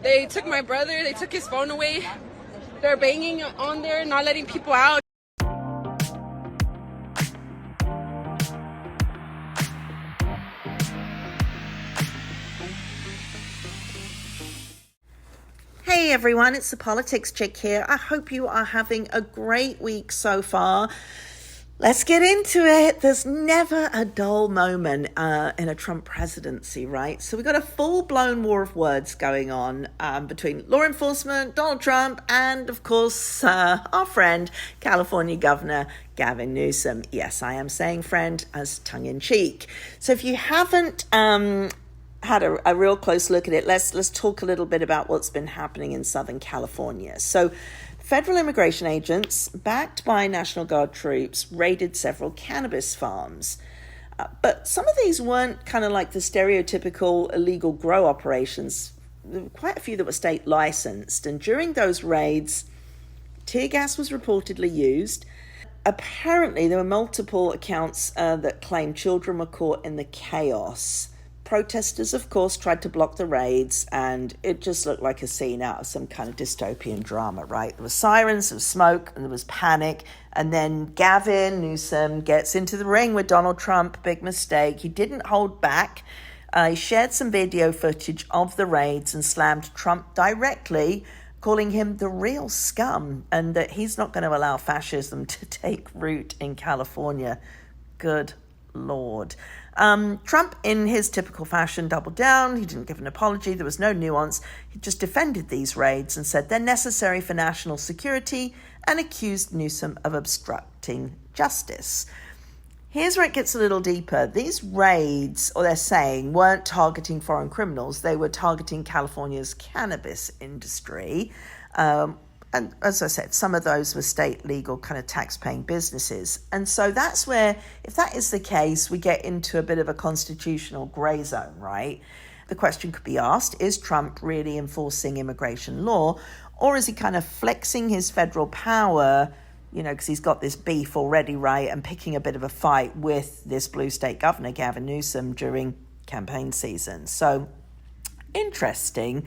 They took my brother, they took his phone away. They're banging on there, not letting people out. Hey everyone, it's the Politics Chick here. I hope you are having a great week so far. Let's get into it. There's never a dull moment in a Trump presidency, right? So we've got a full-blown war of words going on between law enforcement, Donald Trump, and of course our friend, California Governor Gavin Newsom. Yes, I am saying friend as tongue-in-cheek. So if you haven't had a real close look at it, let's talk a little bit about what's been happening in Southern California. So federal immigration agents, backed by National Guard troops, raided several cannabis farms. But some of these weren't kind of like the stereotypical illegal grow operations. There were quite a few that were state licensed. And during those raids, tear gas was reportedly used. Apparently, there were multiple accounts that claimed children were caught in the chaos. Protesters, of course, tried to block the raids, and it just looked like a scene out of some kind of dystopian drama, right? There were sirens, there was smoke, and there was panic. And then Gavin Newsom gets into the ring with Donald Trump. Big mistake. He didn't hold back. He shared some video footage of the raids and slammed Trump directly, calling him the real scum, and that he's not going to allow fascism to take root in California. Good Lord. Trump, in his typical fashion, doubled down. He didn't give an apology. There was no nuance. He just defended these raids and said they're necessary for national security and accused Newsom of obstructing justice. Here's where it gets a little deeper. These raids, or they're saying, weren't targeting foreign criminals. They were targeting California's cannabis industry. And as I said, some of those were state legal kind of tax-paying businesses. And so that's where, if that is the case, we get into a bit of a constitutional gray zone, right? The question could be asked, is Trump really enforcing immigration law? Or is he kind of flexing his federal power, because he's got this beef already, right? And picking a bit of a fight with this blue state governor, Gavin Newsom, during campaign season. So interesting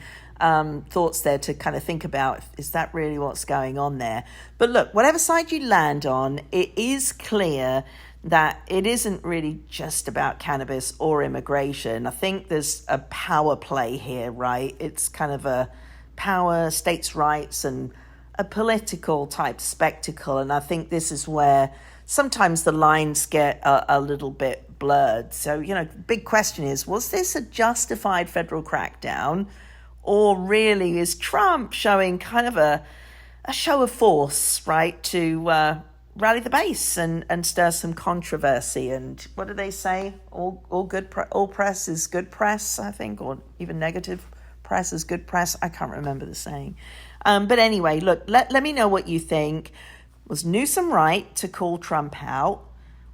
thoughts there to kind of think about, is that really what's going on there? But look, whatever side you land on, it is clear that it isn't really just about cannabis or immigration. I think there's a power play here, right? It's kind of a power, states' rights, and a political type spectacle. And I think this is where sometimes the lines get a little bit blurred. So, big question is, was this a justified federal crackdown? Or really is Trump showing kind of a show of force, right, to rally the base and stir some controversy? And what do they say? All press is good press, I think, or even negative press is good press. I can't remember the saying. But anyway, look, let me know what you think. Was Newsom right to call Trump out?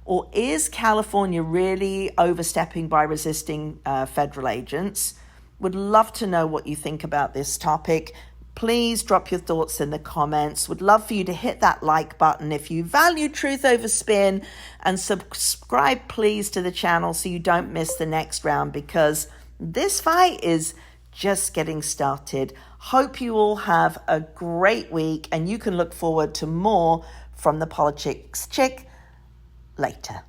Or is California really overstepping by resisting federal agents? Would love to know what you think about this topic. Please drop your thoughts in the comments. Would love for you to hit that like button if you value truth over spin, and subscribe please to the channel so you don't miss the next round, because this fight is just getting started. Hope you all have a great week, and you can look forward to more from the Politics Chick later.